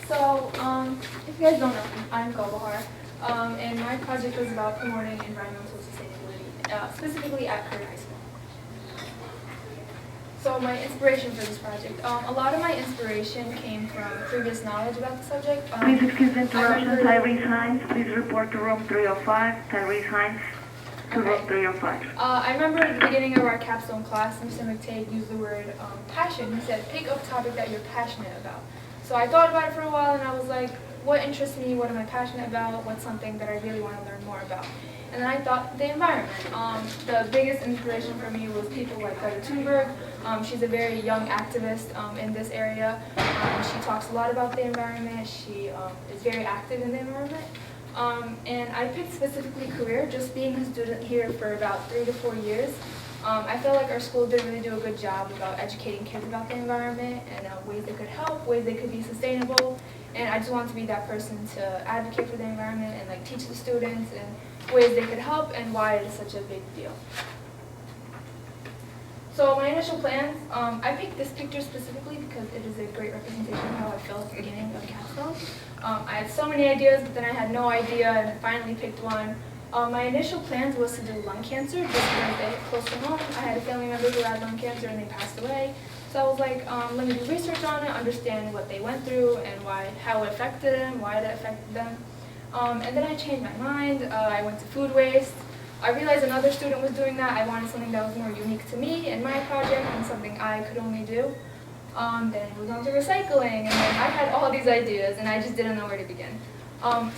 So, if you guys don't know me, I'm Gulbahar, and my project was about promoting environmental sustainability, specifically at Curry High School. So my inspiration for this project, a lot of my inspiration came from previous knowledge about the subject. Please excuse the interruption, Tyrese Hines. Please report to room 305. Tyrese Hines to room 305. I remember at the beginning of our Capstone class, Mr. McTagg used the word passion. He said, pick a topic that you're passionate about. So I thought about it for a while and I was like, what interests me, what am I passionate about, what's something that I really want to learn more about. And then I thought the environment. The biggest inspiration for me was people like Greta Thunberg. She's a very young activist in this area. She talks a lot about the environment. She is very active in the environment. And I picked specifically career, just being a student here for about 3 to 4 years. I felt like our school didn't really do a good job about educating kids about the environment and ways they could help, ways they could be sustainable. And I just wanted to be that person to advocate for the environment and like teach the students and ways they could help and why it is such a big deal. So my initial plans, I picked this picture specifically because it is a great representation of how I felt at the beginning of Capstone. I had so many ideas, but then I had no idea and I finally picked one. My initial plans was to do lung cancer just because they hit close to home. I had a family member who had lung cancer and they passed away. So I was like, let me do research on it, understand what they went through and how it affected them, why it affected them. And then I changed my mind. I went to food waste. I realized another student was doing that. I wanted something that was more unique to me and my project and something I could only do. Then I moved on to recycling, and then I had all these ideas and I just didn't know where to begin.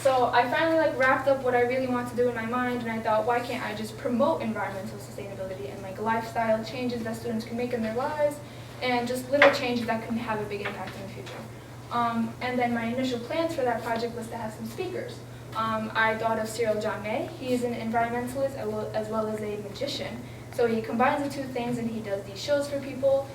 So I finally wrapped up what I really wanted to do in my mind, and I thought, why can't I just promote environmental sustainability and lifestyle changes that students can make in their lives, and just little changes that can have a big impact in the future. And then my initial plans for that project was to have some speakers. I thought of Cyril John May. He is an environmentalist as well as a magician. So he combines the two things and he does these shows for people,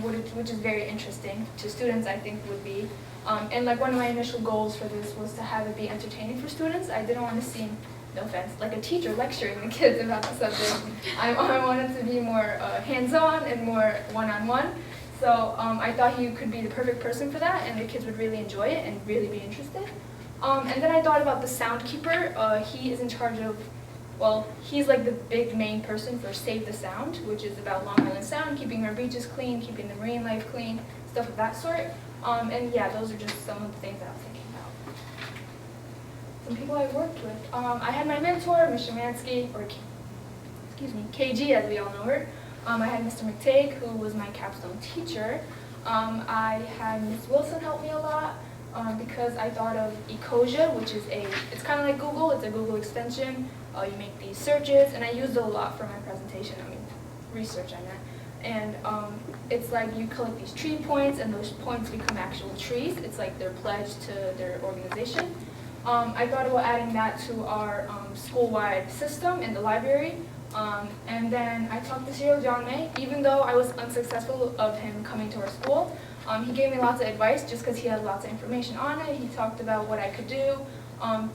which is very interesting to students, I think would be. And one of my initial goals for this was to have it be entertaining for students. I didn't want to seem, no offense, like a teacher lecturing the kids about the subject. I wanted to be more hands-on and more one-on-one. So I thought he could be the perfect person for that, and the kids would really enjoy it and really be interested. And then I thought about the sound keeper. He is in charge of, he's like the big main person for Save the Sound, which is about Long Island Sound, keeping our beaches clean, keeping the marine life clean, stuff of that sort. And yeah, those are just some of the things that I was thinking about. Some people I worked with. I had my mentor, Mr. Mansky, or KG as we all know her. I had Mr. McTagg, who was my Capstone teacher. I had Ms. Wilson help me a lot because I thought of Ecosia, which is it's kind of like Google, it's a Google extension. You make these searches, and I used it a lot for my presentation, research I meant. And it's like you collect these tree points, and those points become actual trees. It's like their pledge to their organization. I thought about adding that to our school-wide system in the library. And then I talked to Cyril John May. Even though I was unsuccessful of him coming to our school, he gave me lots of advice just because he had lots of information on it. He talked about what I could do,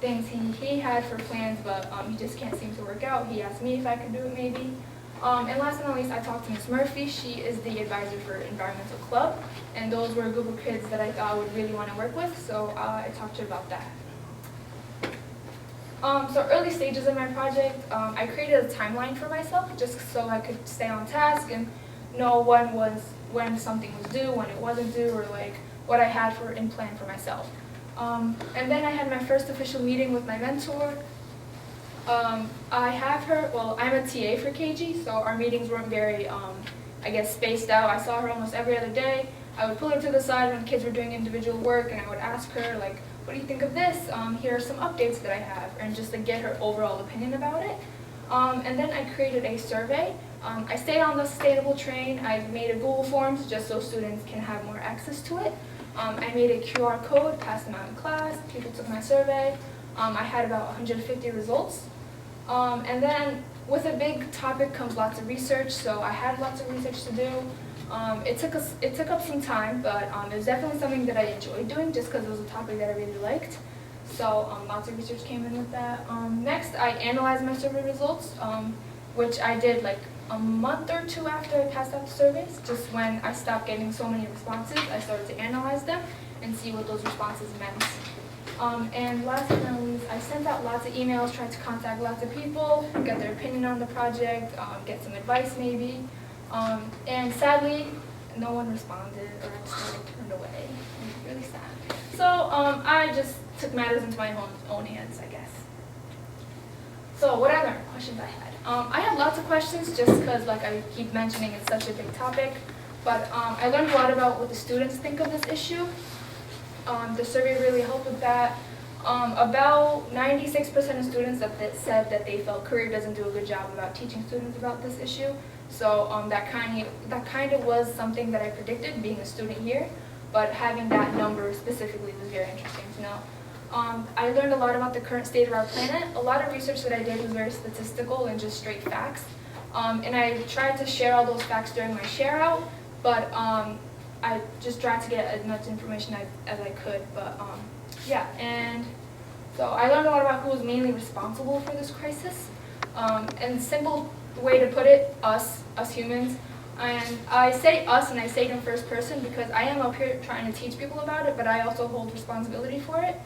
things he had for plans, but he just can't seem to work out. He asked me if I could do it maybe. And last but not least, I talked to Ms. Murphy. She is the advisor for Environmental Club, and those were a group of kids that I thought I would really want to work with, so I talked to her about that. So early stages of my project, I created a timeline for myself just so I could stay on task and know when something was due, when it wasn't due, or what I had in plan for myself. And then I had my first official meeting with my mentor. I have her, I'm a TA for KG, so our meetings weren't very, spaced out. I saw her almost every other day. I would pull her to the side when kids were doing individual work, and I would ask her, what do you think of this? Here are some updates that I have, and just get her overall opinion about it. And then I created a survey. I stayed on the sustainable train. I made a Google Forms just so students can have more access to it. I made a QR code, passed them out in class. People took my survey. I had about 150 results. And then with a big topic comes lots of research, so I had lots of research to do. It took up some time, but it was definitely something that I enjoyed doing just because it was a topic that I really liked. So lots of research came in with that. Next, I analyzed my survey results, which I did a month or two after I passed out the surveys. Just when I stopped getting so many responses, I started to analyze them and see what those responses meant. And last but not least, I sent out lots of emails, tried to contact lots of people, get their opinion on the project, get some advice maybe. And sadly, no one responded, or I just got turned away. It was really sad. So I just took matters into my own hands, I guess. So what I learned, questions I had. I had lots of questions just because, like I keep mentioning, it's such a big topic. But I learned a lot about what the students think of this issue. The survey really helped with that. About 96% of students said that they felt Career doesn't do a good job about teaching students about this issue. So that kind of was something that I predicted, being a student here. But having that number specifically was very interesting to know. I learned a lot about the current state of our planet. A lot of research that I did was very statistical and just straight facts. And I tried to share all those facts during my share out, but I just tried to get as much information as I could. But yeah, and so I learned a lot about who was mainly responsible for this crisis. And simple way to put it, us humans. And I say us and I say it in first person because I am up here trying to teach people about it, but I also hold responsibility for it.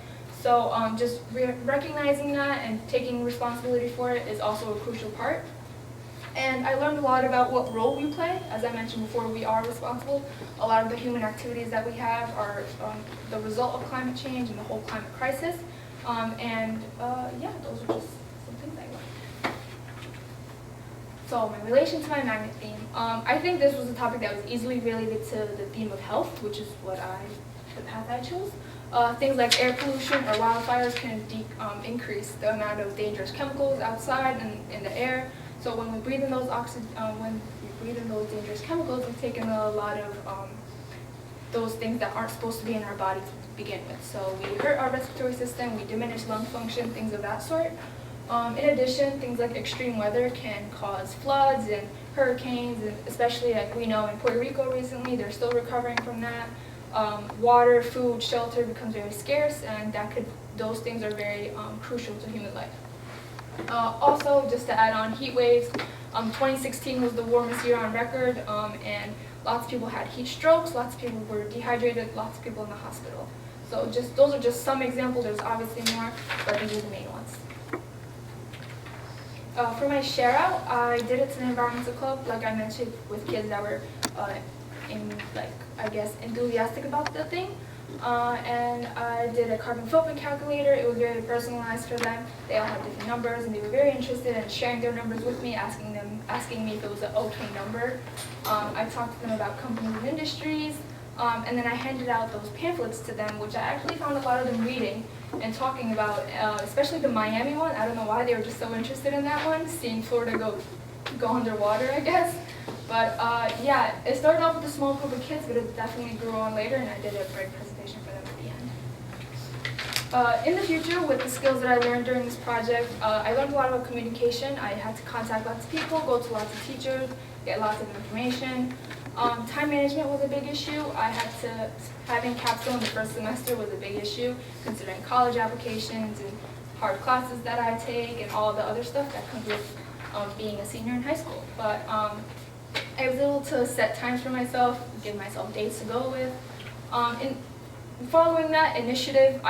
So just recognizing that and taking responsibility for it is also a crucial part. And I learned a lot about what role we play. As I mentioned before, we are responsible. A lot of the human activities that we have are the result of climate change and the whole climate crisis. Yeah, those are just some things I learned. So my relation to my magnet theme. I think this was a topic that was easily related to the theme of health, which is the path I chose. Things like air pollution or wildfires can increase the amount of dangerous chemicals outside and in the air. So when we breathe in those dangerous chemicals, we take in a lot of those things that aren't supposed to be in our body to begin with. So we hurt our respiratory system, we diminish lung function, things of that sort. In addition, things like extreme weather can cause floods and hurricanes, and especially like we know in Puerto Rico recently, they're still recovering from that. Water, food, shelter becomes very scarce, and those things are very crucial to human life. Also, just to add on, heat waves. 2016 was the warmest year on record, and lots of people had heat strokes, lots of people were dehydrated, lots of people in the hospital. So those are just some examples. There's obviously more, but these are the main ones. For my share out, I did it to the environmental club, like I mentioned, with kids that were enthusiastic about the thing. And I did a carbon footprint calculator. It was very personalized for them. They all had different numbers, and they were very interested in sharing their numbers with me, asking me if it was an okay number. I talked to them about companies and industries, and then I handed out those pamphlets to them, which I actually found a lot of them reading and talking about, especially the Miami one. I don't know why they were just so interested in that one, seeing Florida go underwater, I guess. But yeah, it started off with a small group of kids, but it definitely grew on later, and I did a great presentation for them at the end. In the future, with the skills that I learned during this project, I learned a lot about communication. I had to contact lots of people, go to lots of teachers, get lots of information. Time management was a big issue. Having Capstone the first semester was a big issue, considering college applications and hard classes that I take and all the other stuff that comes with being a senior in high school. But I was able to set times for myself, give myself dates to go with. Following that initiative,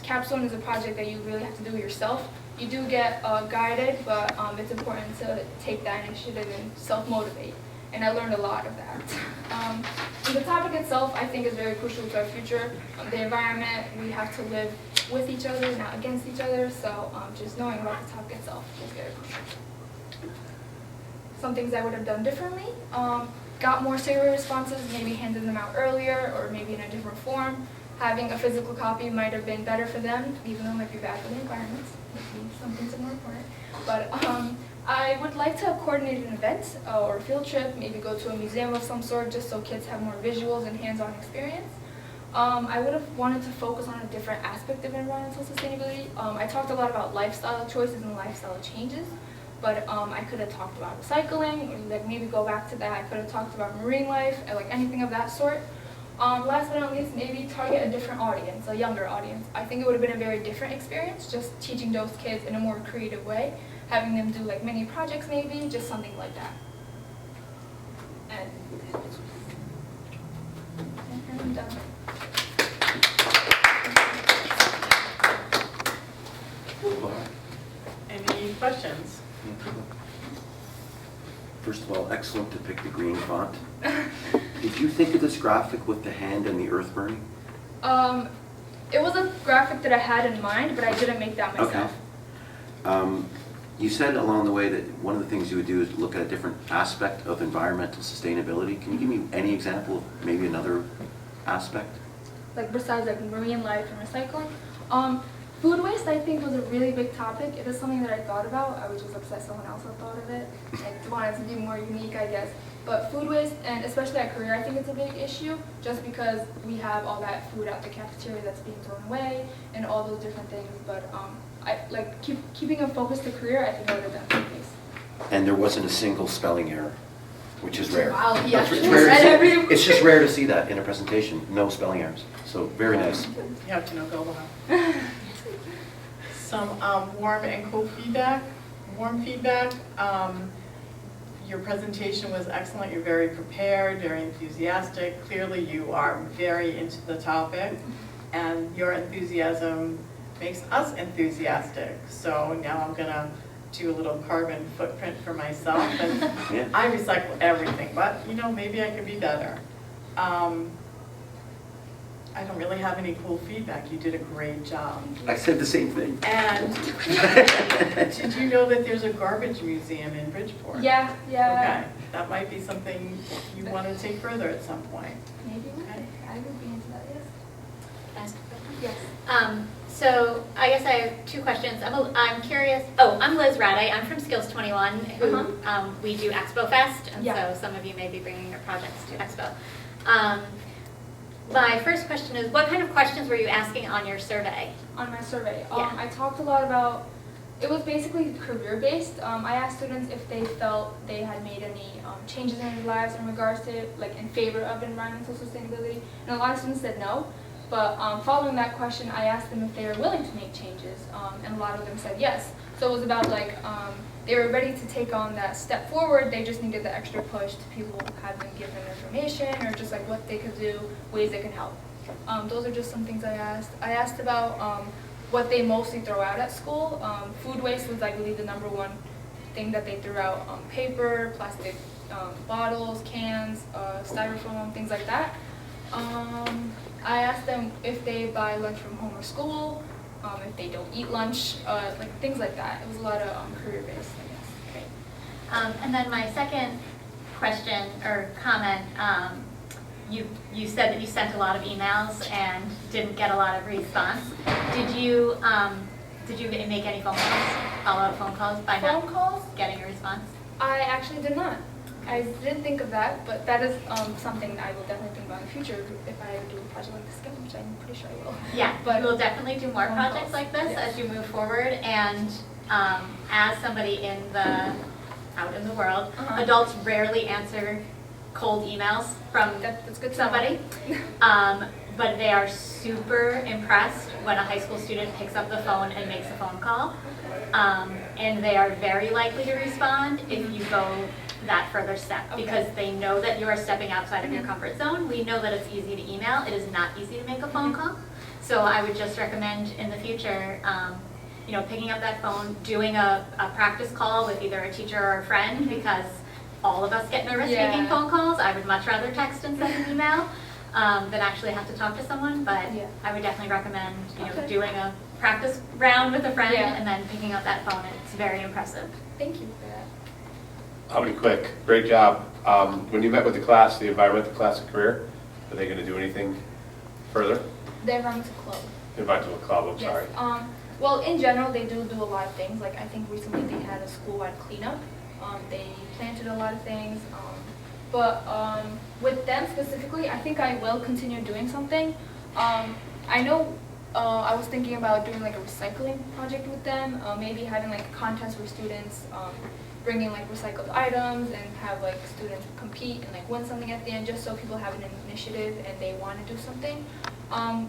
Capstone is a project that you really have to do yourself. You do get guided, but it's important to take that initiative and self-motivate. And I learned a lot of that. The topic itself, I think, is very crucial to our future. The environment, we have to live with each other, not against each other. So just knowing about the topic itself is very crucial. Some things I would have done differently. Got more survey responses, maybe handed them out earlier or maybe in a different form. Having a physical copy might have been better for them, even though it might be bad for the environment. Maybe some things are more important. But I would like to coordinate an event or a field trip, maybe go to a museum of some sort, just so kids have more visuals and hands-on experience. I would have wanted to focus on a different aspect of environmental sustainability. I talked a lot about lifestyle choices and lifestyle changes. But I could have talked about recycling, or like maybe go back to that. I could have talked about marine life, and like anything of that sort. Last but not least, maybe target a different audience, a younger audience. I think it would have been a very different experience, just teaching those kids in a more creative way, having them do like mini projects maybe, just something like that. And I'm done. questions? First of all, excellent to pick the green font. Did you think of this graphic with the hand and the earth burning? It was a graphic that I had in mind, but I didn't make that myself. Okay. You said along the way that one of the things you would do is look at a different aspect of environmental sustainability. Can you give me any example of maybe another aspect? Like besides like marine life and recycling. Food waste I think was a really big topic. It is something that I thought about. I was just upset someone else had thought of it. I wanted to be more unique, I guess. But food waste, and especially at career, I think it's a big issue just because we have all that food out the cafeteria that's being thrown away and all those different things. But I like keeping a focus to career, I think I would have done food waste. And there wasn't a single spelling error, which is rare. Wow, yeah. It's rare to see. It's just rare to see that in a presentation, no spelling errors. So very nice. You have to know go well. Some warm and cool feedback. Warm feedback. Your presentation was excellent. You're very prepared, very enthusiastic. Clearly you are very into the topic, and your enthusiasm makes us enthusiastic. So now I'm gonna do a little carbon footprint for myself, and Yeah. I recycle everything, but you know, maybe I could be better. I don't really have any cool feedback. You did a great job. I said the same thing. And did you know that there's a garbage museum in Bridgeport? Yeah. Okay, that might be something you want to take further at some point. Maybe Okay. I would be into that, yes. Can I ask a question? Yes. So I guess I have two questions. I'm curious. Oh, I'm Liz Radday. I'm from Skills 21, who we do Expo Fest, and Yeah. so some of you may be bringing your projects to Expo. My first question is, what kind of questions were you asking on your survey? On my survey, Yeah. I talked a lot about, it was basically career-based. I asked students if they felt they had made any changes in their lives in regards to, like, in favor of environmental sustainability, and a lot of students said no. But following that question, I asked them if they were willing to make changes, and a lot of them said yes. So it was about like, they were ready to take on that step forward, they just needed the extra push to people who had been given information, or just like what they could do, ways they could help. Those are just some things I asked. I asked about what they mostly throw out at school. Food waste was, I believe, the #1 thing that they threw out. Paper, plastic bottles, cans, styrofoam, things like that. I asked them if they buy lunch from home or school, if they don't eat lunch, like things like that. It was a lot of career-based, I guess. Great. And then my second question or comment, you said that you sent a lot of emails and didn't get a lot of response. Did you make any phone calls, follow-up phone calls by Phone calls? not getting a response? I actually did not. I didn't think of that, but that is something I will definitely think about in the future if I ever do a project like this again, which I'm pretty sure I will. Yeah, But we'll definitely do more phone projects calls, like this yes. as you move forward. And as somebody out in the world, adults rarely answer cold emails from That's good to somebody. know. But they are super impressed when a high school student picks up the phone and makes a phone call. And they are very likely to respond if you go that further step, because they know that you are stepping outside of your comfort zone. We know that it's easy to email. It is not easy to make a phone call. So I would just recommend in the future, picking up that phone, doing a practice call with either a teacher or a friend, because all of us get nervous making phone calls. I would much rather text and send an email than actually have to talk to someone. But I would definitely recommend, doing a practice round with a friend and then picking up that phone. It's very impressive. Thank you for that. I'll be quick. Great job. When you met with the class, the environmental class of career, are they going to do anything further? They're running to club. Environmental club, I'm sorry. Yes. Well, in general, they do a lot of things. Like, I think recently they had a school-wide cleanup. They planted a lot of things. But with them specifically, I think I will continue doing something. I know I was thinking about doing like a recycling project with them. Maybe having like a contest where students bringing like recycled items and have like students compete and like win something at the end, just so people have an initiative and they want to do something.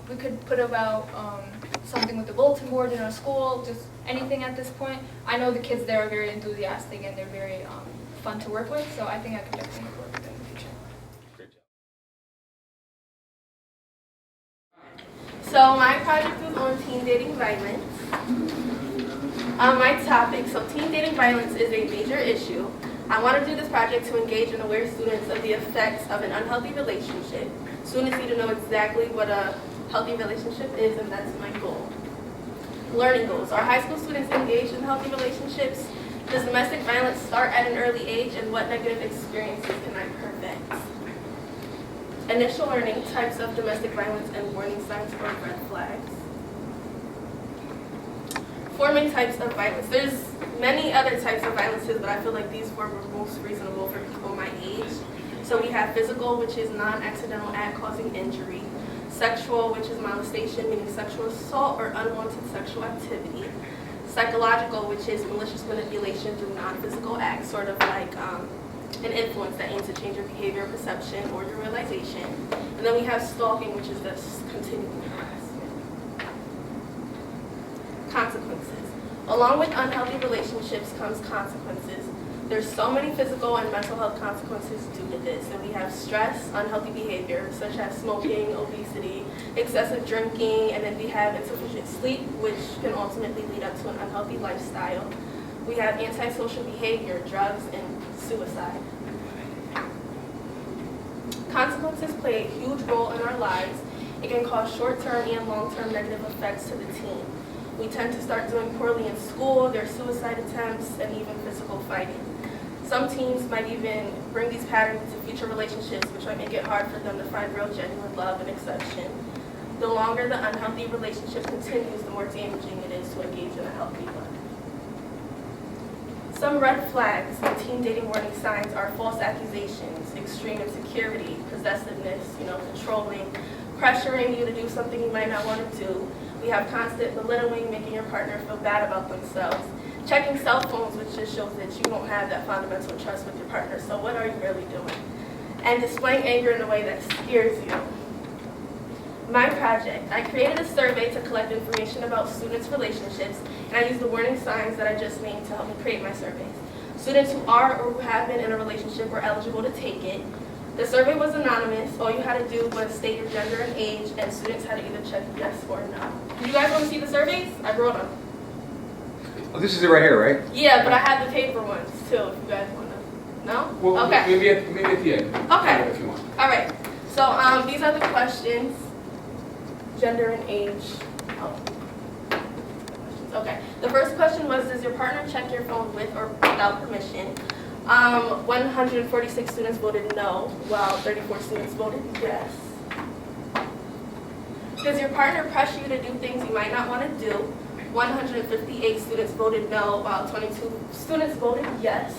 We could put about something with the bulletin board in our school, just anything at this point. I know the kids there are very enthusiastic and they're very fun to work with, so I think I could definitely work with them in the future. Great job. So my project was on teen dating violence. My topic, so teen dating violence is a major issue. I want to do this project to engage and aware students of the effects of an unhealthy relationship. Students need to know exactly what a healthy relationship is, and that's my goal. Learning goals. Are high school students engaged in healthy relationships? Does domestic violence start at an early age, and what negative experiences can I prevent? Initial learning, types of domestic violence and warning signs or red flags. 4 main types of violence. There's many other types of violences, but I feel like these 4 were most reasonable for people my age. So we have physical, which is non-accidental act causing injury. Sexual, which is molestation, meaning sexual assault or unwanted sexual activity. Psychological, which is malicious manipulation through non-physical acts, sort of like an influence that aims to change your behavior, perception, or your realization. And then we have stalking, which is this continuing harassment. Consequences. Along with unhealthy relationships comes consequences. There's so many physical and mental health consequences due to this. And we have stress, unhealthy behavior, such as smoking, obesity, excessive drinking, and then we have insufficient sleep, which can ultimately lead up to an unhealthy lifestyle. We have antisocial behavior, drugs, and suicide. Consequences play a huge role in our lives. It can cause short-term and long-term negative effects to the teen. We tend to start doing poorly in school, their suicide attempts, and even physical fighting. Some teens might even bring these patterns into future relationships, which might make it hard for them to find real genuine love and acceptance. The longer the unhealthy relationship continues, the more damaging it is to engage in a healthy one. Some red flags and teen dating warning signs are false accusations, extreme insecurity, possessiveness, controlling, pressuring you to do something you might not want to do. We have constant belittling, making your partner feel bad about themselves. Checking cell phones, which just shows that you don't have that fundamental trust with your partner. So what are you really doing? And displaying anger in a way that scares you. My project, I created a survey to collect information about students' relationships, and I used the warning signs that I just named to help me create my surveys. Students who are or who have been in a relationship were eligible to take it. The survey was anonymous. All you had to do was state your gender and age, and students had to either check yes or no. Do you guys want to see the surveys? I wrote them. Oh, this is it right here, right? Yeah, but I have the paper ones too, if you guys want to. No? Well, Okay. maybe at the end. Okay. If you want. All right. So these are the questions. Gender and age. Oh. Okay. The first question was, does your partner check your phone with or without permission? 146 students voted no, while 34 students voted yes. Does your partner pressure you to do things you might not want to do? 158 students voted no, while 22 students voted yes.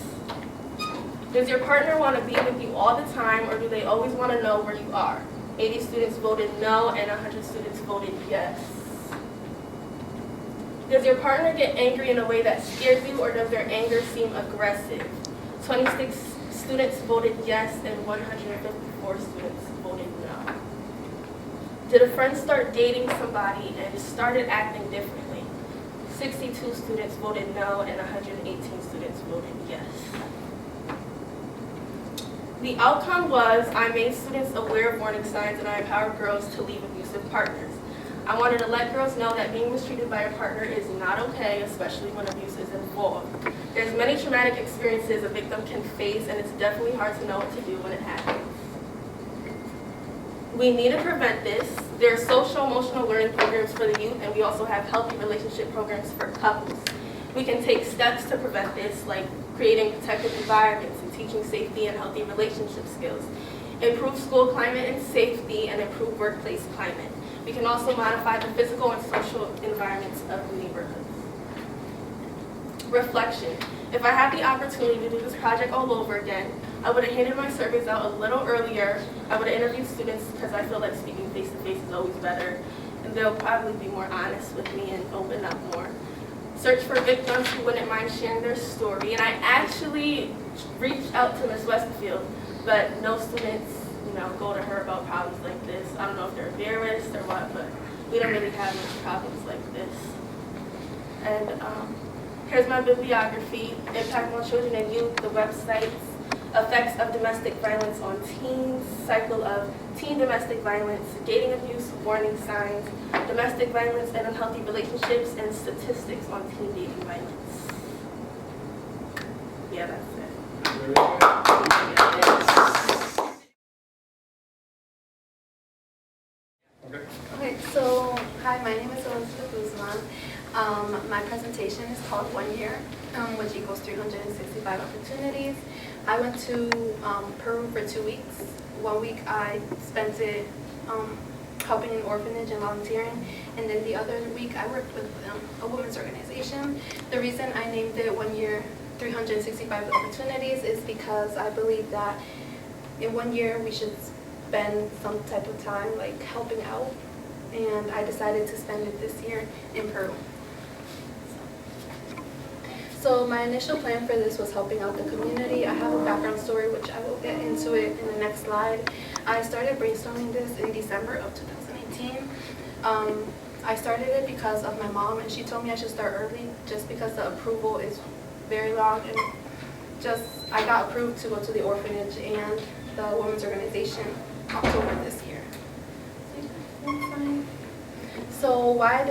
Does your partner want to be with you all the time, or do they always want to know where you are? 80 students voted no, and 100 students voted yes. Does your partner get angry in a way that scares you, or does their anger seem aggressive? 26 students voted yes, and 154 students voted no. Did a friend start dating somebody and started acting differently? 62 students voted no, and 118 students voted yes. The outcome was I made students aware of warning signs, and I empowered girls to leave abusive partners. I wanted to let girls know that being mistreated by a partner is not okay, especially when abuse is involved. There's many traumatic experiences a victim can face, and it's definitely hard to know what to do when it happens. We need to prevent this. There are social emotional learning programs for the youth, and we also have healthy relationship programs for couples. We can take steps to prevent this, like creating protective environments and teaching safety and healthy relationship skills, improve school climate and safety, and improve workplace climate. We can also modify the physical and social environments of neighborhoods. Reflection. If I had the opportunity to do this project all over again, I would have handed my surveys out a little earlier. I would have interviewed students because I feel like speaking face-to-face is always better, and they'll probably be more honest with me and open up more. Search for victims who wouldn't mind sharing their story, and I actually reached out to Ms. Westerfield, but no students go to her about problems like this. I don't know if they're embarrassed or what, but we don't really have much problems like this. And here's my bibliography: Impact on Children and Youth, the websites, effects of domestic violence on teens, cycle of teen domestic violence, dating abuse, warning signs, domestic violence and unhealthy relationships, and statistics on teen dating violence. Yeah, that's it. Okay, so hi, my name is Elizabeth Guzman. My presentation is called 1 Year, which equals 365 opportunities. I went to Peru for 2 weeks. 1 week I spent it helping an orphanage and volunteering, and then the other week I worked with a women's organization. The reason I named it 1 Year, 365 opportunities is because I believe that in 1 year we should spend some type of time like helping out, and I decided to spend it this year in Peru. So my initial plan for this was helping out the community. I have a background story which I will get into it in the next slide. I started brainstorming this in December of 2018. I started it because of my mom, and she told me I should start early just because the approval is very long, and I got approved to go to the orphanage and the women's organization October this year. So why I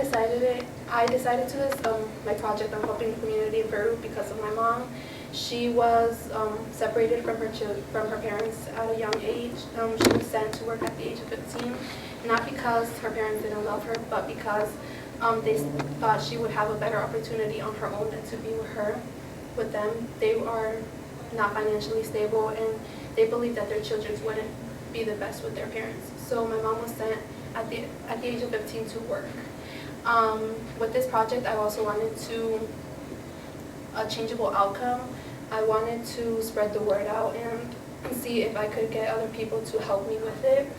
decided to this, my project on helping the community in Peru because of my mom. She was separated from her parents at a young age. She was sent to work at the age of 15, not because her parents didn't love her, but because they thought she would have a better opportunity on her own than to be with them. They are not financially stable, and they believed that their children wouldn't be the best with their parents. So my mom was sent at the age of 15 to work. With this project, I also wanted a changeable outcome. I wanted to spread the word out and see if I could get other people to help me with it.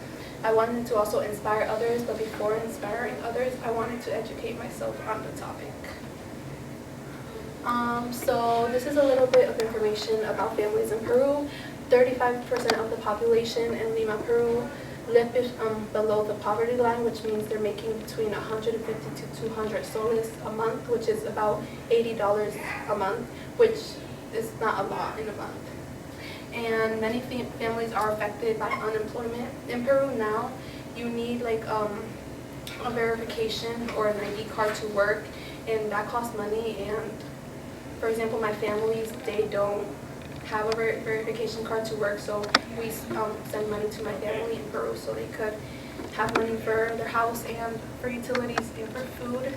I wanted to also inspire others, but before inspiring others, I wanted to educate myself on the topic. So this is a little bit of information about families in Peru. 35% of the population in Lima, Peru live below the poverty line, which means they're making between 150 to 200 soles a month, which is about $80 a month, which is not a lot in a month. And many families are affected by unemployment. In Peru now, you need like a verification or an ID card to work, and that costs money. And for example, my families, they don't have a verification card to work, so we send money to my family in Peru so they could have money for their house and for utilities and for food.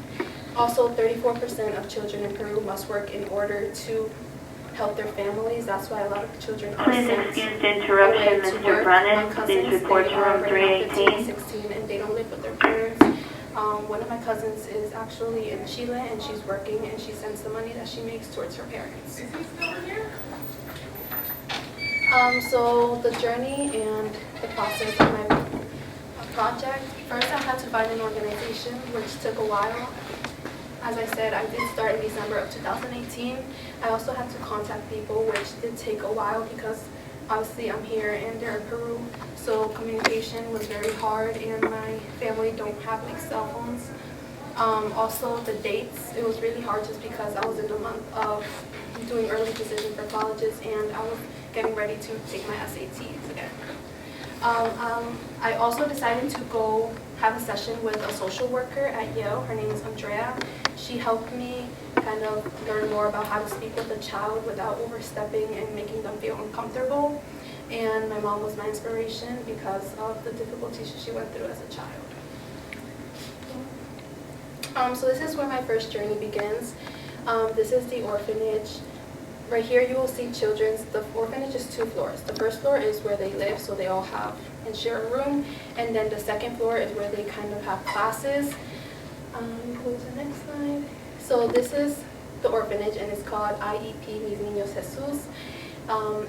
Also, 34% of children in Peru must work in order to help their families. That's why a lot of children are Please sent excuse the interruption, away to Mr. work. Brennan. My Please cousins, report they to are room right now 15, 318. 16, and they don't live with their parents. One of my cousins is actually in Chile, and she's working, and she sends the money that she makes towards her parents. Is he still here? So the journey and the process of my project, first I had to find an organization, which took a while. As I said, I did start in December of 2018. I also had to contact people, which did take a while because obviously I'm here and they're in Peru. So communication was very hard, and my family don't have like cell phones. Also the dates, it was really hard just because I was in the month of doing early decision for colleges, and I was getting ready to take my SATs again. I also decided to go have a session with a social worker at Yale. Her name is Andrea. She helped me kind of learn more about how to speak with a child without overstepping and making them feel uncomfortable. And my mom was my inspiration because of the difficulties she went through as a child. So this is where my first journey begins. This is the orphanage. Right here you will see children's. The orphanage is 2 floors. The first floor is where they live, so they all have and share a room. And then the second floor is where they kind of have classes. Go to the next slide. So this is the orphanage, and it's called IEP Mis Niños Jesus.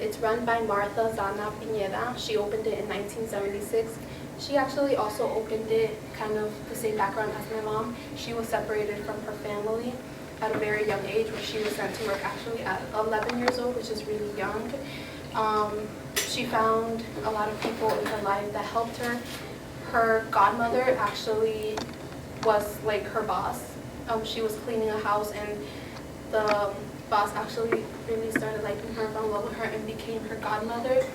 It's run by Martha Zana Pineda. She opened it in 1976. She actually also opened it kind of the same background as my mom. She was separated from her family at a very young age, where she was sent to work actually at 11 years old, which is really young. She found a lot of people in her life that helped her. Her godmother actually was like her boss. She was cleaning a house, and the boss actually really started liking her, fell in love with her, and became her godmother.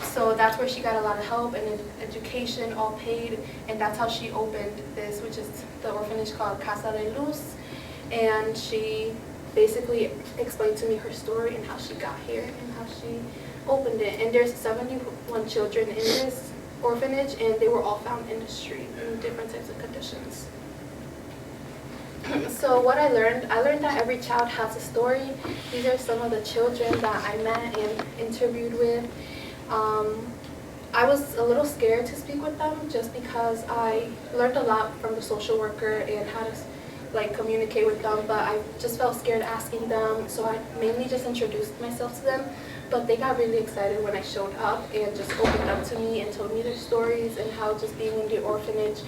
So that's where she got a lot of help and education, all paid, and that's how she opened this, which is the orphanage called Casa de Luz. And she basically explained to me her story and how she got here and how she opened it. And there's 71 children in this orphanage, and they were all found in the street in different types of conditions. So what I learned that every child has a story. These are some of the children that I met and interviewed with. I was a little scared to speak with them just because I learned a lot from the social worker and how to like communicate with them, but I just felt scared asking them, so I mainly just introduced myself to them. But they got really excited when I showed up and just opened up to me and told me their stories and how just being in the orphanage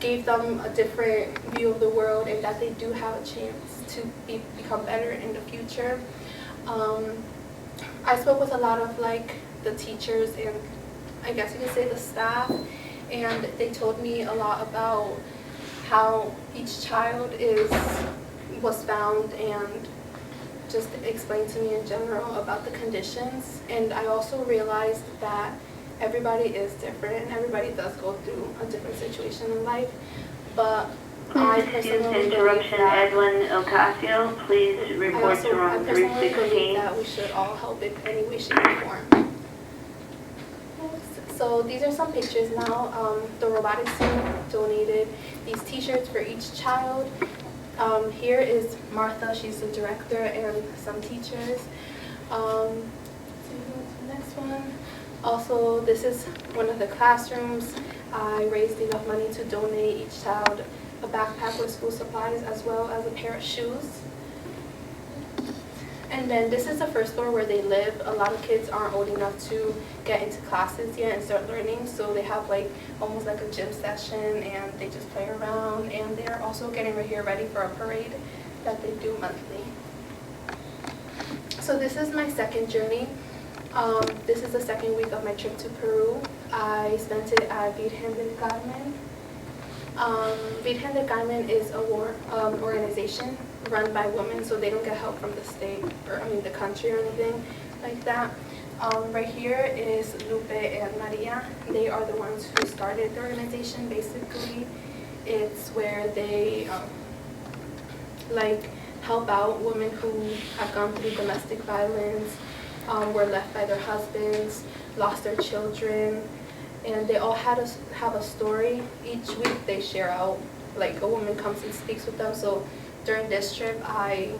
gave them a different view of the world and that they do have a chance to become better in the future. I spoke with a lot of like the teachers and I guess you could say the staff, and they told me a lot about how each child was found and just explained to me in general about the conditions. And I also realized that everybody is different and everybody does go through a different situation in life, but I personally interruption, Edwin Ocasio, please report to room I personally believe 316. that we should all help in any way, shape, or form. So these are some pictures now. The robotics team donated these t-shirts for each child. Here is Martha, she's the director, and some teachers. Next one. Also, this is one of the classrooms. I raised enough money to donate each child a backpack with school supplies as well as a pair of shoes. And then this is the first floor where they live. A lot of kids aren't old enough to get into classes yet and start learning, so they have like almost like a gym session and they just play around, and they're also getting ready for a parade that they do monthly. So this is my second journey. This is the second week of my trip to Peru. I spent it at Virgen del Carmen. Virgen del Carmen is a organization run by women, so they don't get help from the state or the country or anything like that. Right here is Lupe and Maria. They are the ones who started the organization. Basically, it's where they like help out women who have gone through domestic violence, were left by their husbands, lost their children, and they all have a story. Each week they share out, like a woman comes and speaks with them. So during this trip, I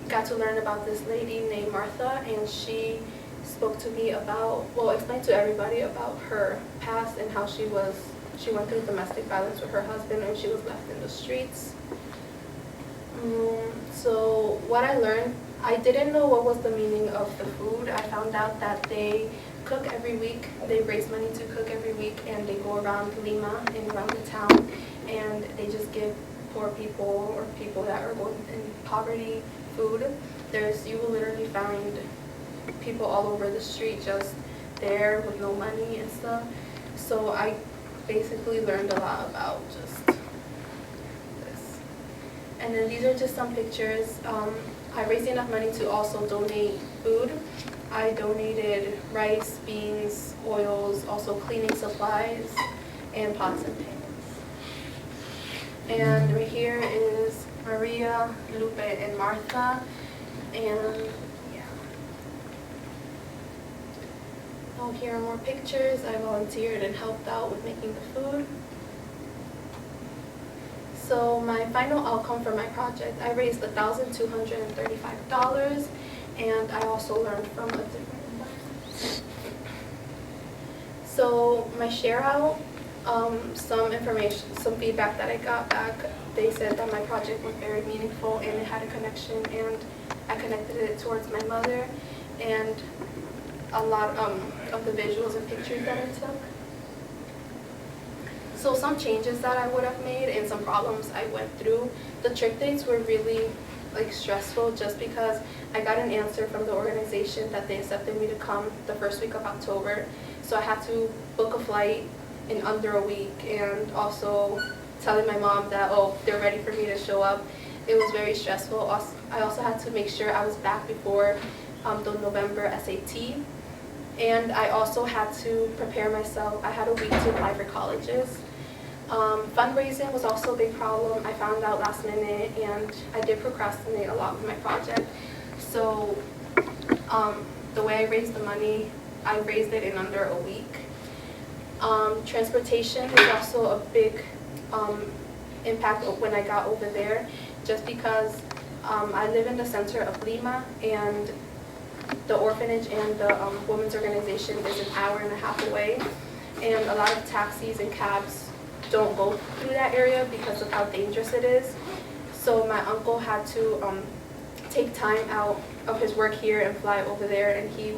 got to learn about this lady named Martha, and she spoke to me about, explained to everybody about her past and how she went through domestic violence with her husband and she was left in the streets. So what I learned, I didn't know what was the meaning of the food. I found out that they cook every week. They raise money to cook every week, and they go around Lima and around the town, and they just give poor people or people that are going in poverty food. You will literally find people all over the street just there with no money and stuff. So I basically learned a lot about just this. And then these are just some pictures. I raised enough money to also donate food. I donated rice, beans, oils, also cleaning supplies, and pots and pans. And right here is Maria, Lupe, and Martha. And yeah. Oh, here are more pictures. I volunteered and helped out with making the food. So my final outcome for my project, I raised $1,235, and I also learned from a different environment. So my share out, some information, some feedback that I got back, they said that my project was very meaningful and it had a connection, and I connected it towards my mother and a lot of the visuals and pictures that I took. So some changes that I would have made and some problems I went through. The trip dates were really stressful just because I got an answer from the organization that they accepted me to come the first week of October. So I had to book a flight in under a week, and also telling my mom that, they're ready for me to show up. It was very stressful. Also, I also had to make sure I was back before the November SAT. And I also had to prepare myself. I had a week to apply for colleges. Fundraising was also a big problem. I found out last minute, and I did procrastinate a lot with my project. So the way I raised the money, I raised it in under a week. Transportation was also a big impact when I got over there, just because I live in the center of Lima, and the orphanage and the women's organization is an hour and a half away, and a lot of taxis and cabs don't go through that area because of how dangerous it is. So my uncle had to take time out of his work here and fly over there, and he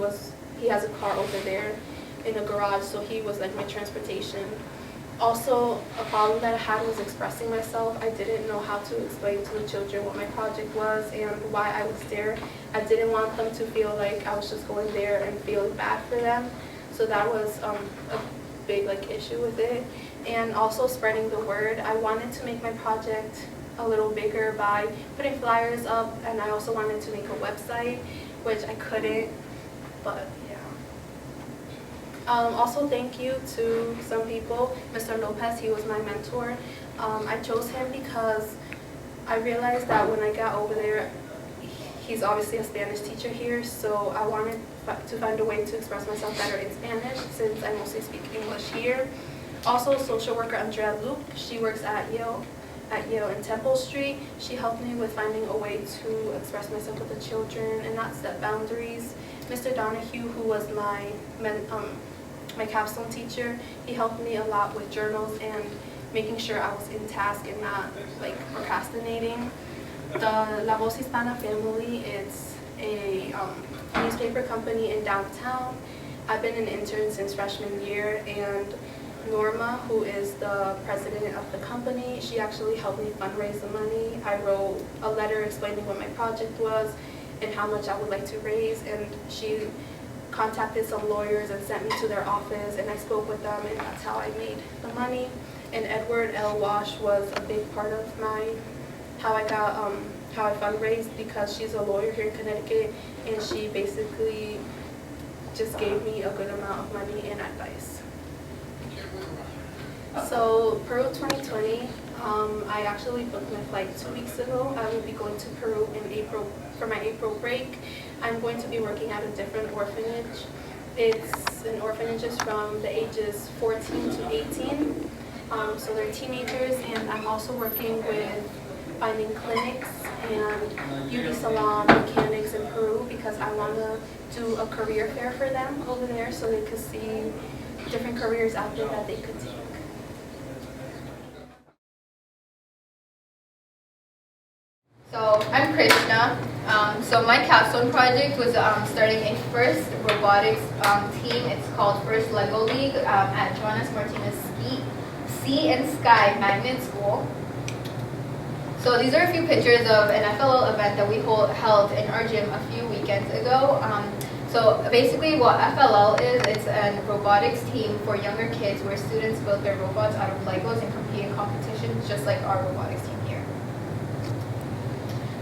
has a car over there in a garage, so he was like my transportation. Also, a problem that I had was expressing myself. I didn't know how to explain to the children what my project was and why I was there. I didn't want them to feel like I was just going there and feeling bad for them. So that was a big issue with it. And also spreading the word. I wanted to make my project a little bigger by putting flyers up, and I also wanted to make a website, which I couldn't, but yeah. Also, thank you to some people. Mr. Lopez, he was my mentor. I chose him because I realized that when I got over there, he's obviously a Spanish teacher here, so I wanted to find a way to express myself better in Spanish since I mostly speak English here. Also, social worker Andrea Luke, she works at Yale in Temple Street. She helped me with finding a way to express myself with the children and not set boundaries. Mr. Donahue, who was my capstone teacher, he helped me a lot with journals and making sure I was in task and not procrastinating. The La Voz Hispana family, it's a newspaper company in downtown. I've been an intern since freshman year, and Norma, who is the president of the company, she actually helped me fundraise the money. I wrote a letter explaining what my project was and how much I would like to raise, and she contacted some lawyers and sent me to their office, and I spoke with them, and that's how I made the money. And Edward L. Wash was a big part of how I fundraised, because she's a lawyer here in Connecticut, and she basically just gave me a good amount of money and advice. So Peru 2020, I actually booked my flight 2 weeks ago. I will be going to Peru in April for my April break. I'm going to be working at a different orphanage. It's an orphanage from the ages 14 to 18. So they're teenagers, and I'm also working with finding clinics and beauty salon mechanics in Peru, because I want to do a career fair for them over there so they could see different careers out there that they could take. So I'm Krishna. So my capstone project was starting a first robotics team. It's called First Lego League at Jonas Martinez Sea and Sky Magnet School. So these are a few pictures of an FLL event that we held in our gym a few weekends ago. So basically what FLL is, it's a robotics team for younger kids where students build their robots out of Legos and compete in competitions just like our robotics team here.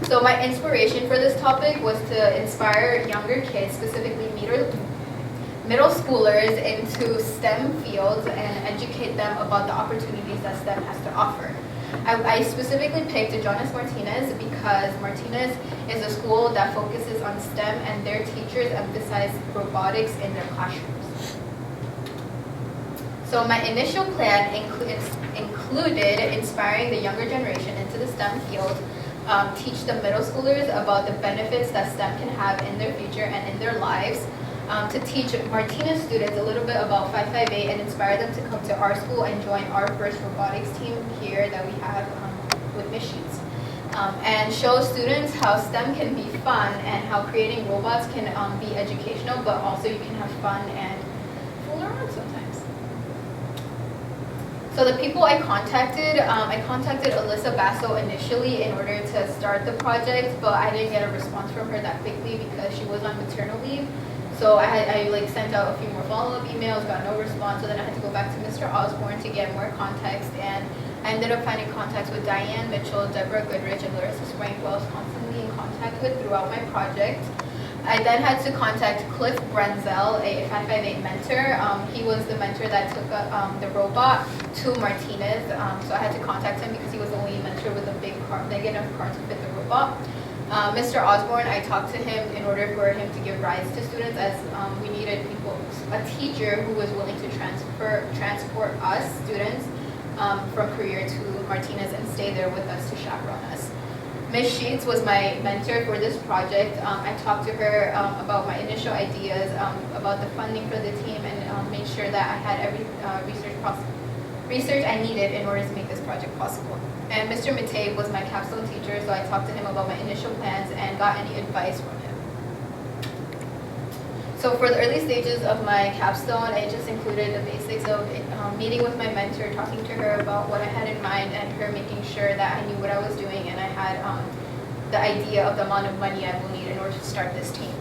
So my inspiration for this topic was to inspire younger kids, specifically middle schoolers, into STEM fields and educate them about the opportunities that STEM has to offer. I specifically picked Jonas Martinez because Martinez is a school that focuses on STEM, and their teachers emphasize robotics in their classrooms. So my initial plan included inspiring the younger generation into the STEM field, teach the middle schoolers about the benefits that STEM can have in their future and in their lives, to teach Martinez students a little bit about 558 and inspire them to come to our school and join our first robotics team here that we have with machines. And show students how STEM can be fun and how creating robots can be educational, but also you can have fun and fool around sometimes. So the people I contacted Alyssa Basso initially in order to start the project, but I didn't get a response from her that quickly because she was on maternal leave. So I sent out a few more follow-up emails, got no response, so then I had to go back to Mr. Osborne to get more context, and I ended up finding contacts with Diane Mitchell, Deborah Goodrich, and Larissa Spring, who I was constantly in contact I could throughout my project. I then had to contact Cliff Brenzel, a 558 mentor. He was the mentor that took the robot to Martinez. So I had to contact him because he was the only mentor with a big enough car to fit the robot. Mr. Osborne, I talked to him in order for him to give rides to students, as we needed a teacher who was willing to transport us students from Career to Martinez and stay there with us to chaperone us. Ms. Sheets was my mentor for this project. I talked to her about my initial ideas, about the funding for the team, and made sure that I had every research I needed in order to make this project possible. And Mr. Matei was my capstone teacher, so I talked to him about my initial plans and got any advice from him. So for the early stages of my capstone, I just included the basics of meeting with my mentor, talking to her about what I had in mind, and her making sure that I knew what I was doing and I had the idea of the amount of money I will need in order to start this team.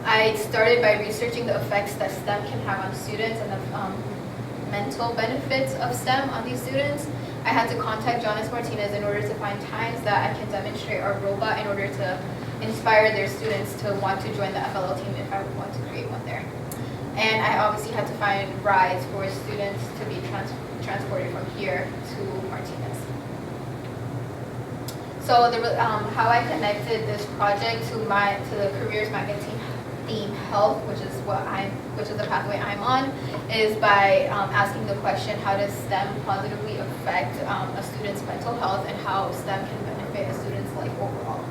I started by researching the effects that STEM can have on students and the mental benefits of STEM on these students. I had to contact Jonas Martinez in order to find times that I can demonstrate our robot in order to inspire their students to want to join the FLL team if I would want to create one there. And I obviously had to find rides for students to be transported from here to Martinez. So how I connected this project to the Careers Magazine theme health, which is the pathway I'm on, is by asking the question, how does STEM positively affect a student's mental health and how STEM can benefit a student's life overall.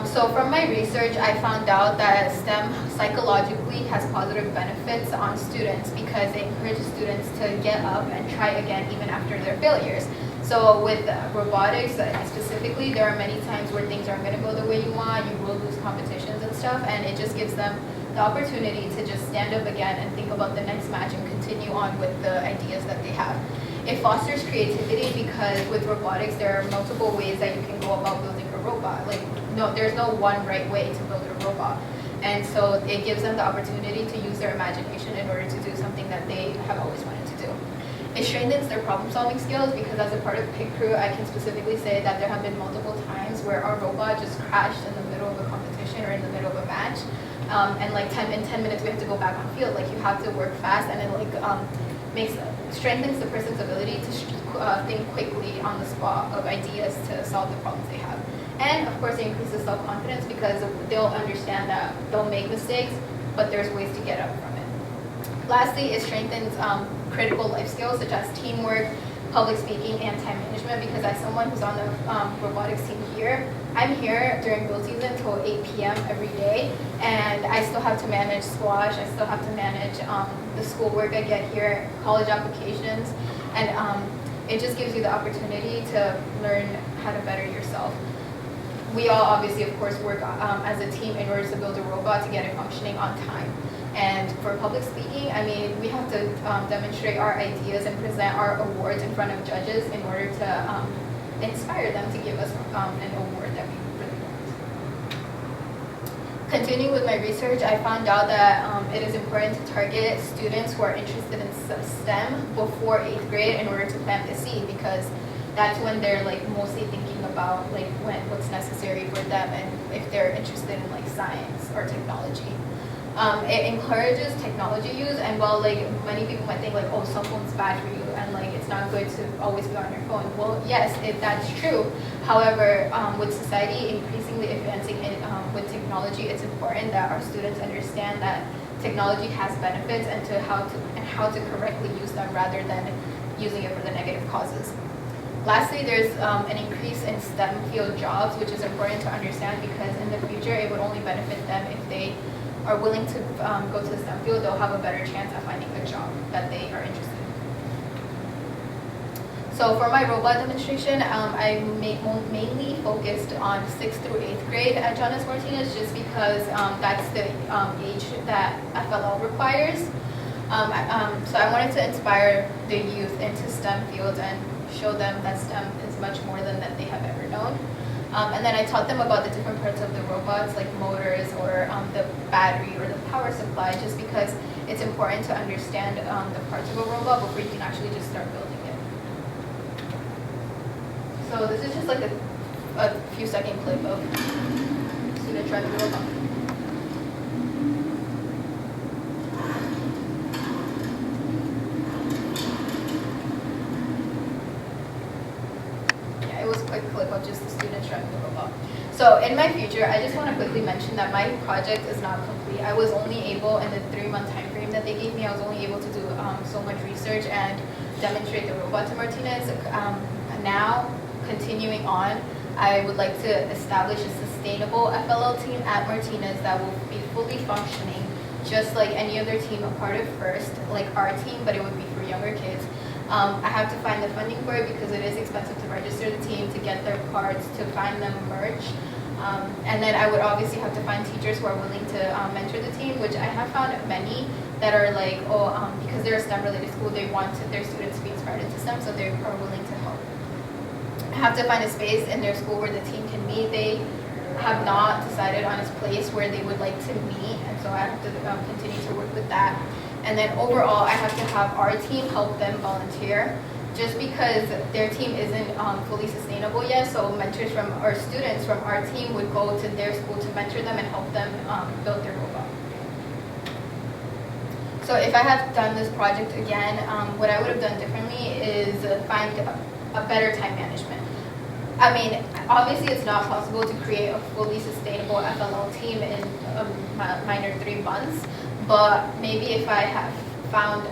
So from my research, I found out that STEM psychologically has positive benefits on students because it encourages students to get up and try again even after their failures. So with robotics specifically, there are many times where things aren't going to go the way you want, you will lose competitions and stuff, and it just gives them the opportunity to just stand up again and think about the next match and continue on with the ideas that they have. It fosters creativity because with robotics, there are multiple ways that you can go about building a robot. There's no one right way to build a robot. And so it gives them the opportunity to use their imagination in order to do something that they have always wanted to do. It strengthens their problem-solving skills because as a part of Pit Crew, I can specifically say that there have been multiple times where our robot just crashed in the middle of a competition or in the middle of a match. And in 10 minutes, we have to go back on field. You have to work fast, and it strengthens the person's ability to think quickly on the spot of ideas to solve the problems they have. And of course, it increases self-confidence because they'll understand that they'll make mistakes, but there's ways to get up from it. Lastly, it strengthens critical life skills such as teamwork, public speaking, and time management, because as someone who's on the robotics team here, I'm here during build season till 8 p.m. every day, and I still have to manage squash, I still have to manage the schoolwork I get here, college applications, and it just gives you the opportunity to learn how to better yourself. We all obviously, of course, work as a team in order to build a robot to get it functioning on time. And for public speaking, we have to demonstrate our ideas and present our awards in front of judges in order to inspire them to give us an award that we really want. Continuing with my research, I found out that it is important to target students who are interested in STEM before 8th grade in order to plant the seed, because that's when they're mostly thinking about what's necessary for them and if they're interested in science or technology. It encourages technology use, and while many people might think oh, cell phone's bad for you and it's not good to always be on your phone. Well, yes, that's true. However, with society increasingly advancing with technology, it's important that our students understand that technology has benefits and how to correctly use them rather than using it for the negative causes. Lastly, there's an increase in STEM field jobs, which is important to understand because in the future it would only benefit them if they are willing to go to the STEM field. They'll have a better chance at finding a job that they are interested in. So for my robot demonstration, I mainly focused on 6th through 8th grade at Jonas Martinez just because that's the age that FLL requires. So I wanted to inspire the youth into STEM fields and show them that STEM is much more than that they have ever known. And then I taught them about the different parts of the robots, like motors or the battery or the power supply, just because it's important to understand the parts of a robot before you can actually just start building it. So this is just a a few second clip of student driving the robot. Yeah, it was a quick clip of just the students driving the robot. So in my future, I just want to quickly mention that my project is not complete. I was only able, in the 3-month time frame that they gave me, I was only able to do so much research and demonstrate the robot to Martinez. Now, continuing on, I would like to establish a sustainable FLL team at Martinez that will be fully functioning, just like any other team a part of FIRST, like our team, but it would be for younger kids. I have to find the funding for it because it is expensive to register the team, to get their cards, to find them merch. And then I would obviously have to find teachers who are willing to mentor the team, which I have found many that are like, because they're a STEM-related school, they want their students to be inspired into STEM, so they are willing to help. I have to find a space in their school where the team can meet. They have not decided on a place where they would like to meet, and so I have to continue to work with that. And then overall, I have to have our team help them volunteer, just because their team isn't fully sustainable yet. So mentors from our students from our team would go to their school to mentor them and help them build their robot. So if I have done this project again, what I would have done differently is find a better time management. I mean, obviously it's not possible to create a fully sustainable FLL team in a minor 3 months, but maybe if I have found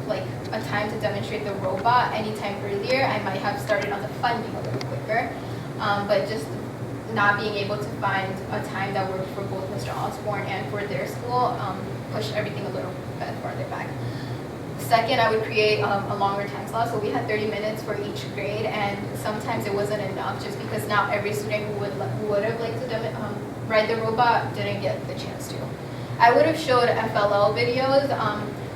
like a time to demonstrate the robot anytime earlier, I might have started on the funding a little quicker. But just not being able to find a time that worked for both Mr. Osborne and for their school pushed everything a little bit farther back. Second, I would create a longer time slot. So we had 30 minutes for each grade, and sometimes it wasn't enough just because not every student who would have liked to ride the robot didn't get the chance to. I would have showed FLL videos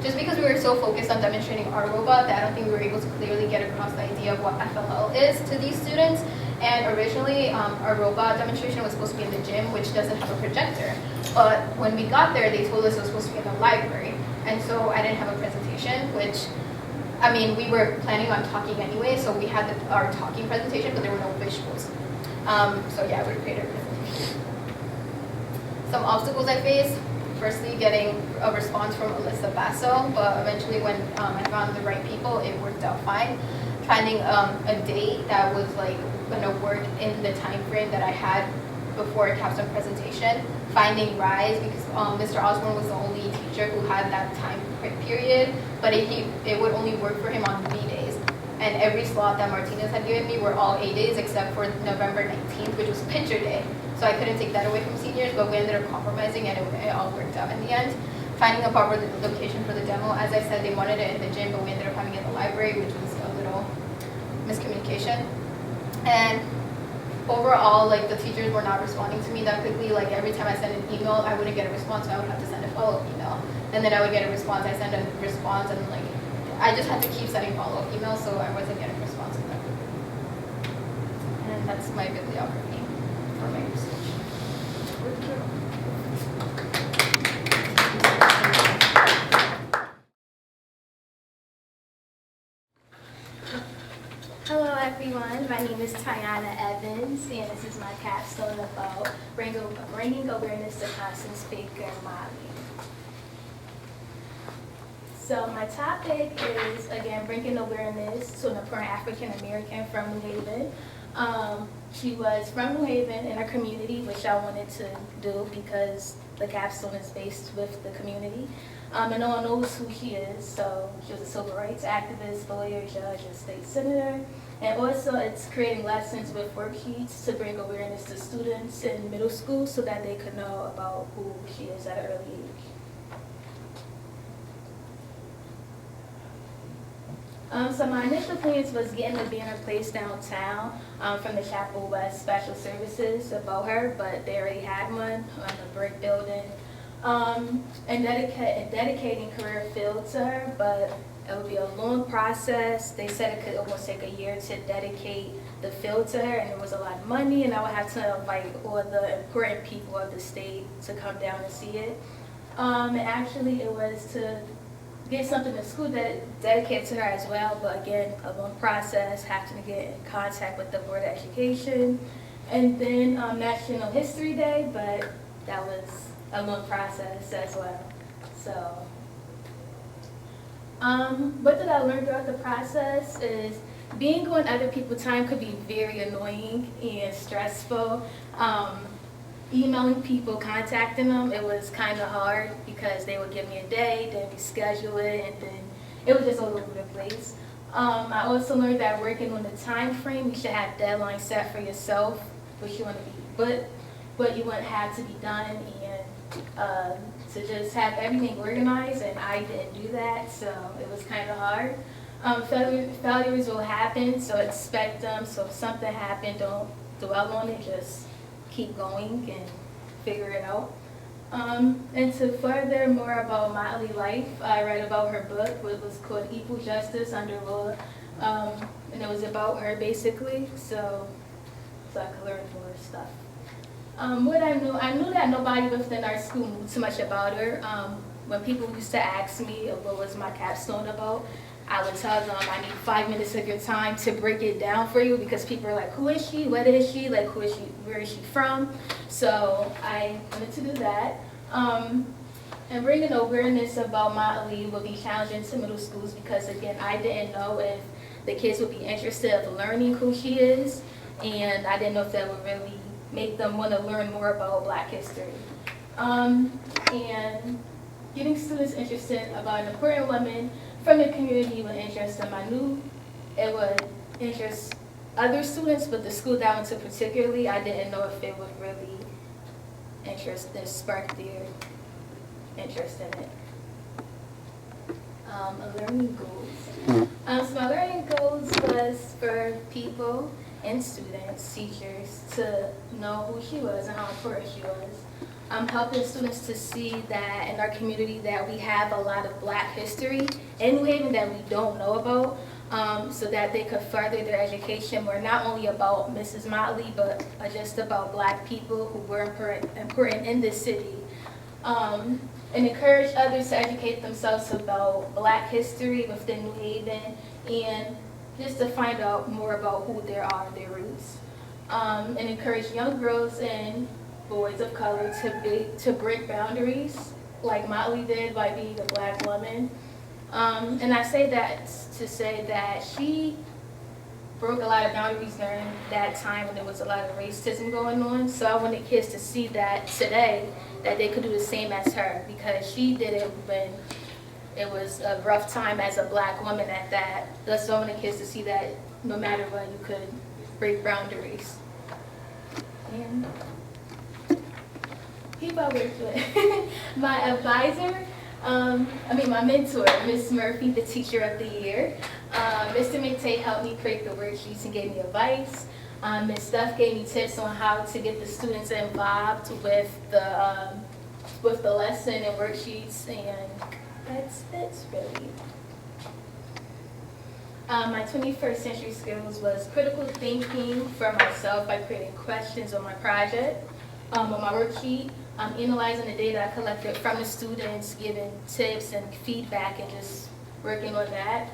just because we were so focused on demonstrating our robot that I don't think we were able to clearly get across the idea of what FLL is to these students. And originally, our robot demonstration was supposed to be in the gym, which doesn't have a projector. But when we got there, they told us it was supposed to be in the library. And so I didn't have a presentation, which, I mean, we were planning on talking anyway, so we had our talking presentation, but there were no visuals. So yeah, I would have created a presentation. Some obstacles I faced. Firstly, getting a response from Alyssa Basso, but eventually when I found the right people, it worked out fine. Finding a date that was like gonna work in the time frame that I had before a Capstone presentation. Finding rides, because Mr. Osborne was the only teacher who had that time period, but it would only work for him on B days. And every slot that Martinez had given me were all A days except for November 19th, which was picture day. So I couldn't take that away from seniors, but we ended up compromising and it all worked out in the end. Finding a proper location for the demo. As I said, they wanted it in the gym, but we ended up having it in the library, which was a little miscommunication. And overall, like, the teachers were not responding to me that quickly. Like, every time I sent an email, I wouldn't get a response, so I would have to send a follow-up email. And then I would get a response, I send a response, and like, I just had to keep sending follow-up emails, so I wasn't getting a response to them. And that's my bibliography for my research. Hello everyone, my name is Tiana Evans, and this is my capstone about bringing awareness to constant speaker modeling. So my topic is, again, bringing awareness to an important African American from New Haven. She was from New Haven in a community, which I wanted to do because the capstone is based with the community. And no one knows who she is, so she was a civil rights activist, lawyer, judge, and state senator. And also it's creating lessons with worksheets to bring awareness to students in middle school so that they could know about who she is at an early age. So my initial plans was getting the banner placed downtown from the Chapel West Special Services about her, but they already had one on the brick building. And dedicating career field to her, but it would be a long process. They said it could almost take a year to dedicate the field to her, and it was a lot of money, and I would have to invite all the important people of the state to come down and see it. And actually it was to get something in school that dedicated to her as well, but again, a long process, having to get in contact with the Board of Education. And then National History Day, but that was a long process as well. So, what did I learn throughout the process is being on other people's time could be very annoying and stressful. Emailing people, contacting them, it was kind of hard because they would give me a day, then we schedule it, and then it was just all over the place. I also learned that working on the time frame, you should have deadlines set for yourself, what you want to be, what you want to have to be done, and to just have everything organized, and I didn't do that, so it was kind of hard. Failures will happen, so expect them. So if something happened, don't dwell on it, just keep going and figure it out. And to further more about Motley life, I read about her book, which was called Equal Justice Under Law, and it was about her basically, so I could learn more stuff. What I knew that nobody within our school knew too much about her. When people used to ask me what was my capstone about, I would tell them I need 5 minutes of your time to break it down for you, because people are like, who is she? What is she? Like, who is she? Where is she from? So I wanted to do that. And bringing awareness about Motley would be challenging to middle schools because, again, I didn't know if the kids would be interested in learning who she is, and I didn't know if that would really make them want to learn more about Black history. And getting students interested about an important woman from the community would interest them. I knew it would interest other students, but the school that I went to particularly, I didn't know if it would really spark their interest in it. Learning goals. So my learning goals was for people and students, teachers, to know who she was and how important she was. Helping students to see that in our community that we have a lot of Black history in New Haven that we don't know about, so that they could further their education more, not only about Mrs. Motley, but just about Black people who were important in this city. And encourage others to educate themselves about Black history within New Haven, and just to find out more about who they are, their roots. And encourage young girls and boys of color to break boundaries like Motley did by being a Black woman. And I say that to say that she broke a lot of boundaries during that time when there was a lot of racism going on. So I wanted kids to see that today, that they could do the same as her, because she did it when it was a rough time as a Black woman at that. So I wanted kids to see that no matter what, you could break boundaries. And people I worked with. My advisor, my mentor, Ms. Murphy, the teacher of the year. Mr. McTay helped me create the worksheets and gave me advice. Ms. Duff gave me tips on how to get the students involved with the lesson and worksheets, and that's really. My 21st century skills was critical thinking for myself by creating questions on my project, on my worksheet, analyzing the data I collected from the students, giving tips and feedback, and just working on that.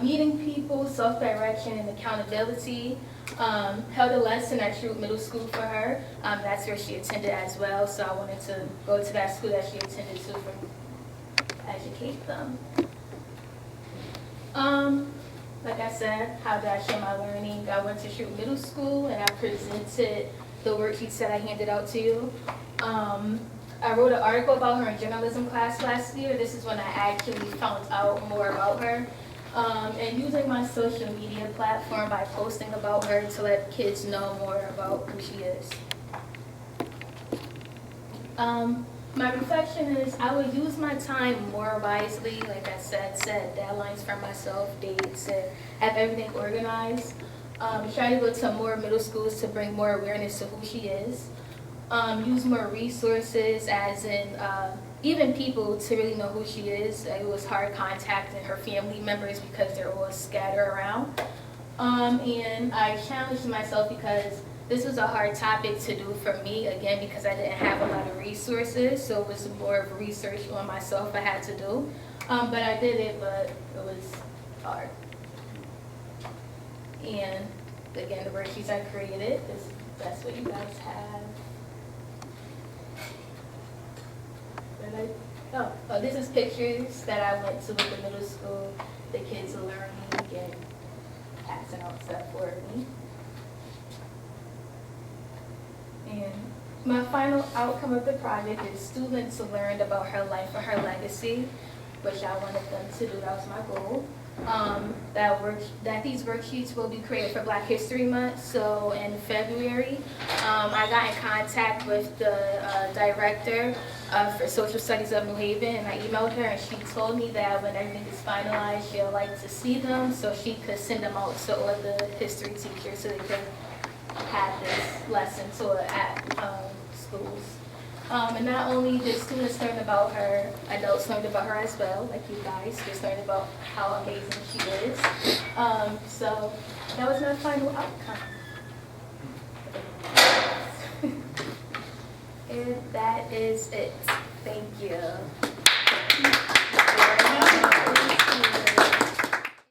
Meeting people, self-direction, and accountability. Held a lesson at Truett Middle School for her. That's where she attended as well, so I wanted to go to that school that she attended to educate them. Like I said, how did I share my learning? I went to Truett Middle School and I presented the worksheets that I handed out to you. I wrote an article about her in journalism class last year. This is when I actually found out more about her. And using my social media platform by posting about her to let kids know more about who she is. My reflection is I would use my time more wisely, like I said deadlines for myself, dates, and have everything organized. Try to go to more middle schools to bring more awareness to who she is. Use more resources, as in even people, to really know who she is. It was hard contacting her family members because they're all scattered around. And I challenged myself because this was a hard topic to do for me, again, because I didn't have a lot of resources, so it was more of research on myself I had to do. But I did it, but it was hard. And again, the worksheets I created, that's what you guys have. This is pictures that I went to with the middle school. The kids are learning and passing out stuff for me. And my final outcome of the project is students learned about her life and her legacy, which I wanted them to do. That was my goal. That these worksheets will be created for Black History Month. So in February, I got in contact with the director for Social Studies of New Haven, and I emailed her, and she told me that when everything is finalized, she'll like to see them so she could send them out to all the history teachers so they could have this lesson at schools. And not only did students learn about her, adults learned about her as well, like you guys just learned about how amazing she is. So that was my final outcome. And that is it. Thank you.